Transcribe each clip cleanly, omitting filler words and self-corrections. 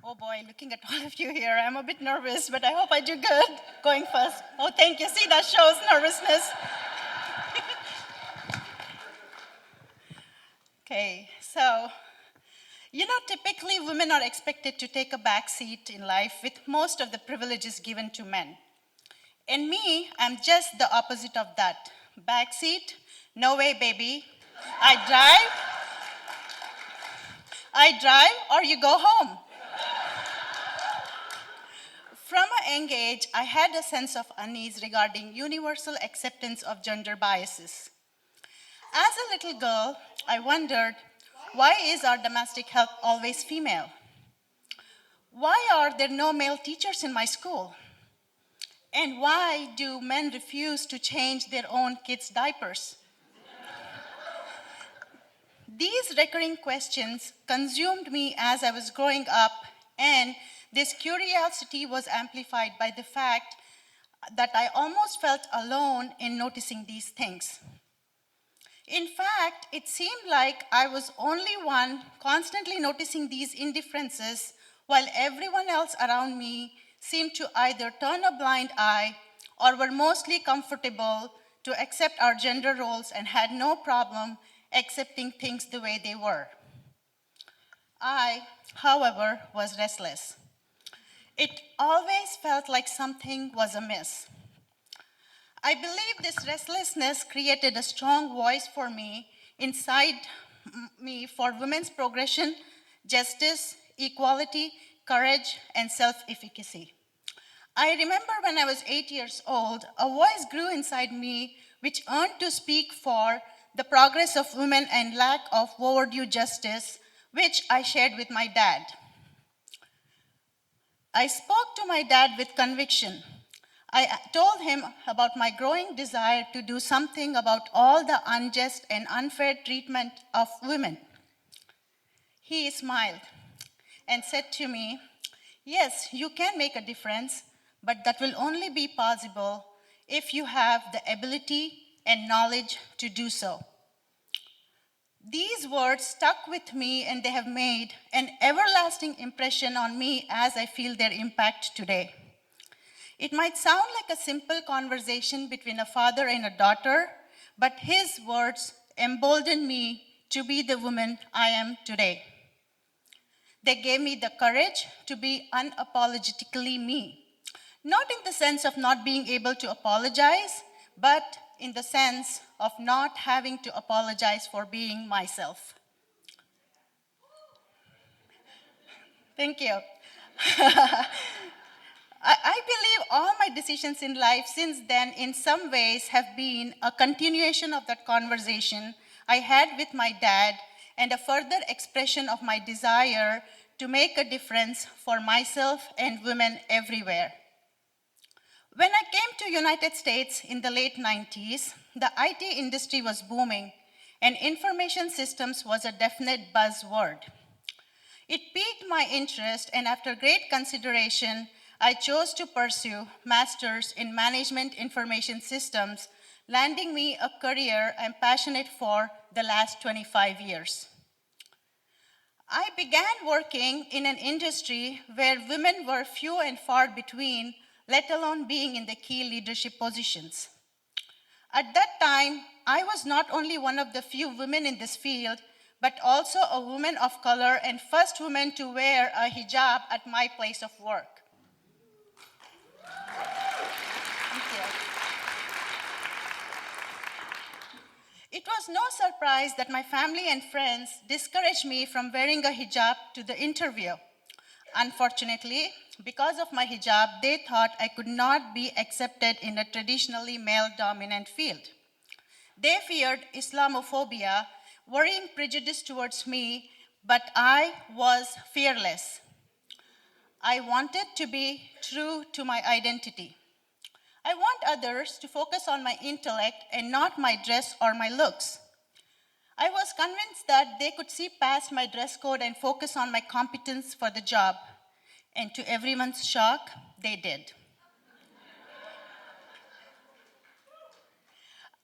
Oh boy, looking at all of you here, I'm a bit nervous, but I hope I do good going first. Oh, thank you. See, that shows nervousness. Okay, so, typically women are expected to take a back seat in life with most of the privileges given to men. And me, I'm just the opposite of that. Back seat? No way, baby. I drive, or you go home. From a young age, I had a sense of unease regarding universal acceptance of gender biases. As a little girl, I wondered, why is our domestic help always female? Why are there no male teachers in my school? And why do men refuse to change their own kids' diapers? These recurring questions consumed me as I was growing up, and this curiosity was amplified by the fact that I almost felt alone in noticing these things. In fact, it seemed like I was only one constantly noticing these indifferences while everyone else around me seemed to either turn a blind eye or were mostly comfortable to accept our gender roles and had no problem accepting things the way they were. I, however, was restless. It always felt like something was amiss. I believe this restlessness created a strong voice for me inside me for women's progression, justice, equality, courage, and self-efficacy. I remember when I was 8 years old, a voice grew inside me which yearned to speak for the progress of women and lack of overdue justice, which I shared with my dad. I spoke to my dad with conviction. I told him about my growing desire to do something about all the unjust and unfair treatment of women. He smiled and said to me, "Yes, you can make a difference, but that will only be possible if you have the ability and knowledge to do so." These words stuck with me, and they have made an everlasting impression on me as I feel their impact today. It might sound like a simple conversation between a father and a daughter, but his words emboldened me to be the woman I am today. They gave me the courage to be unapologetically me, not in the sense of not being able to apologize, but in the sense of not having to apologize for being myself. Thank you. I believe all my decisions in life since then, in some ways, have been a continuation of that conversation I had with my dad and a further expression of my desire to make a difference for myself and women everywhere. When I came to United States in the late 90s, the IT industry was booming and information systems was a definite buzzword. It piqued my interest, and after great consideration, I chose to pursue Masters in Management Information Systems, landing me a career I'm passionate for the last 25 years. I began working in an industry where women were few and far between, let alone being in the key leadership positions. At that time, I was not only one of the few women in this field, but also a woman of color and first woman to wear a hijab at my place of work. Thank you. It was no surprise that my family and friends discouraged me from wearing a hijab to the interview. Unfortunately, because of my hijab, they thought I could not be accepted in a traditionally male-dominant field. They feared Islamophobia, worrying prejudice towards me, but I was fearless. I wanted to be true to my identity. I want others to focus on my intellect and not my dress or my looks. I was convinced that they could see past my dress code and focus on my competence for the job. And to everyone's shock, they did.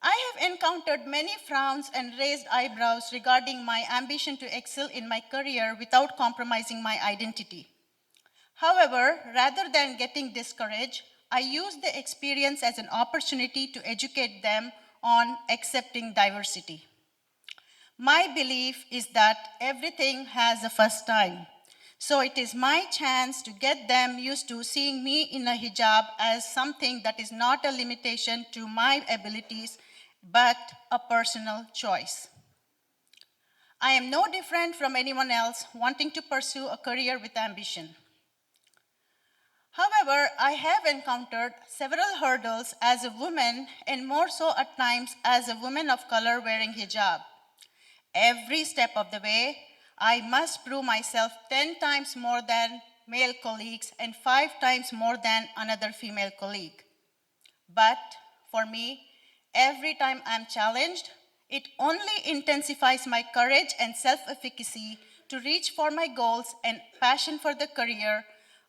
I have encountered many frowns and raised eyebrows regarding my ambition to excel in my career without compromising my identity. However, rather than getting discouraged, I used the experience as an opportunity to educate them on accepting diversity. My belief is that everything has a first time. So it is my chance to get them used to seeing me in a hijab as something that is not a limitation to my abilities, but a personal choice. I am no different from anyone else wanting to pursue a career with ambition. However, I have encountered several hurdles as a woman, and more so at times as a woman of color wearing hijab. Every step of the way, I must prove myself 10 times more than male colleagues and 5 times more than another female colleague. But for me, every time I'm challenged, it only intensifies my courage and self-efficacy to reach for my goals and passion for the career,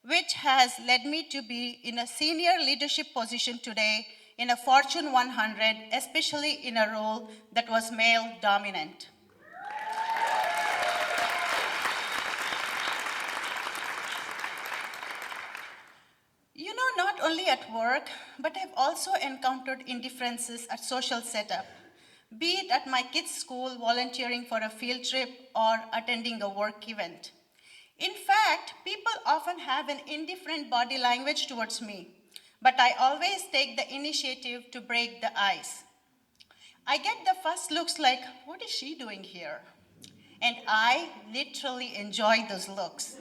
which has led me to be in a senior leadership position today in a Fortune 100, especially in a role that was male dominant. You know, not only at work, but I've also encountered indifferences at social setup, be it at my kids' school volunteering for a field trip or attending a work event. In fact, people often have an indifferent body language towards me, but I always take the initiative to break the ice. I get the first looks like, what is she doing here? And I literally enjoy those looks.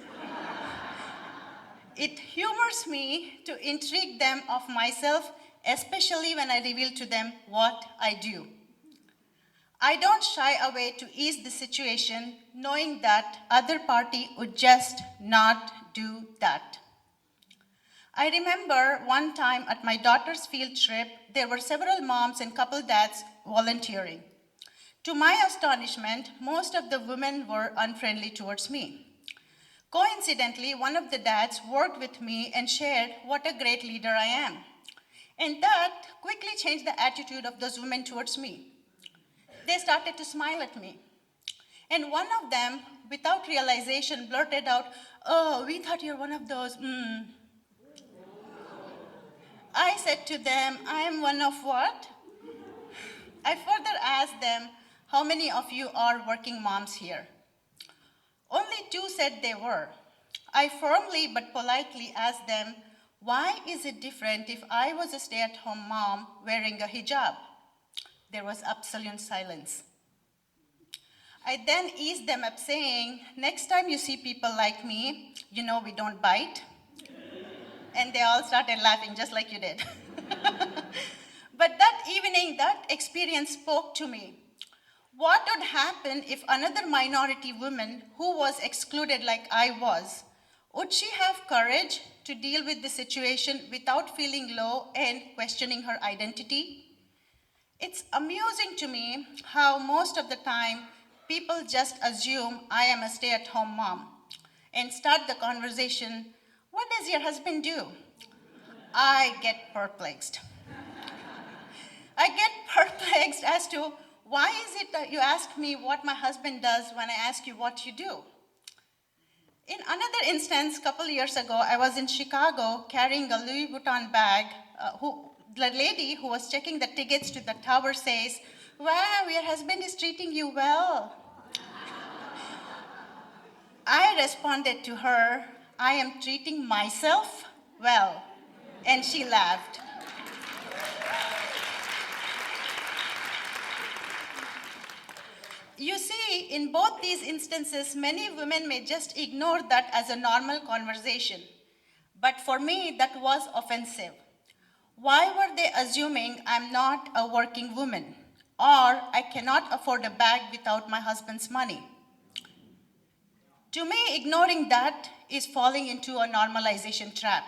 It humors me to intrigue them of myself, especially when I reveal to them what I do. I don't shy away to ease the situation, knowing that other party would just not do that. I remember one time at my daughter's field trip, there were several moms and couple dads volunteering. To my astonishment, most of the women were unfriendly towards me. Coincidentally, one of the dads worked with me and shared what a great leader I am. And that quickly changed the attitude of those women towards me. They started to smile at me. And one of them, without realization, blurted out, "Oh, we thought you're one of those, I said to them, "I am one of what?" I further asked them, "How many of you are working moms here?" Only 2 said they were. I firmly but politely asked them, "Why is it different if I was a stay-at-home mom wearing a hijab?" There was absolute silence. I then eased them up saying, "Next time you see people like me, you know we don't bite." And they all started laughing just like you did. But that evening, that experience spoke to me. What would happen if another minority woman who was excluded like I was, would she have courage to deal with the situation without feeling low and questioning her identity? It's amusing to me how most of the time people just assume I am a stay-at-home mom and start the conversation, "What does your husband do?" I get perplexed. I get perplexed as to why is it that you ask me what my husband does when I ask you what you do? In another instance, a couple years ago, I was in Chicago carrying a Louis Vuitton bag. The lady who was checking the tickets to the tower says, "Wow, your husband is treating you well." I responded to her, "I am treating myself well." And she laughed. You see, in both these instances, many women may just ignore that as a normal conversation. But for me, that was offensive. Why were they assuming I'm not a working woman, or I cannot afford a bag without my husband's money? To me, ignoring that is falling into a normalization trap.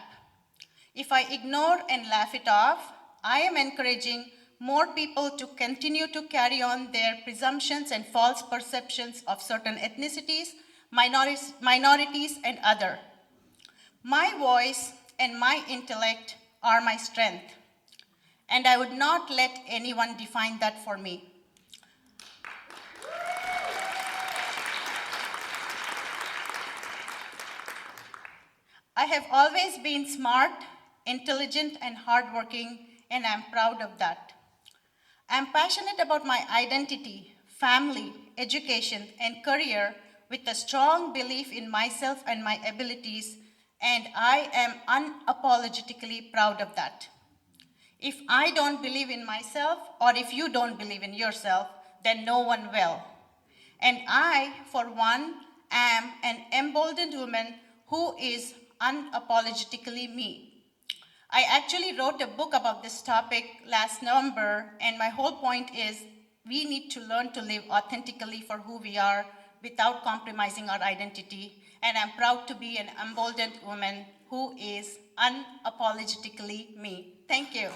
If I ignore and laugh it off, I am encouraging more people to continue to carry on their presumptions and false perceptions of certain ethnicities, minorities, and other. My voice and my intellect are my strength, and I would not let anyone define that for me. I have always been smart, intelligent, and hardworking, and I'm proud of that. I'm passionate about my identity, family, education, and career with a strong belief in myself and my abilities, and I am unapologetically proud of that. If I don't believe in myself, or if you don't believe in yourself, then no one will. And I, for one, am an emboldened woman who is unapologetically me. I actually wrote a book about this topic last November, and my whole point is we need to learn to live authentically for who we are without compromising our identity. And I'm proud to be an emboldened woman who is unapologetically me. Thank you.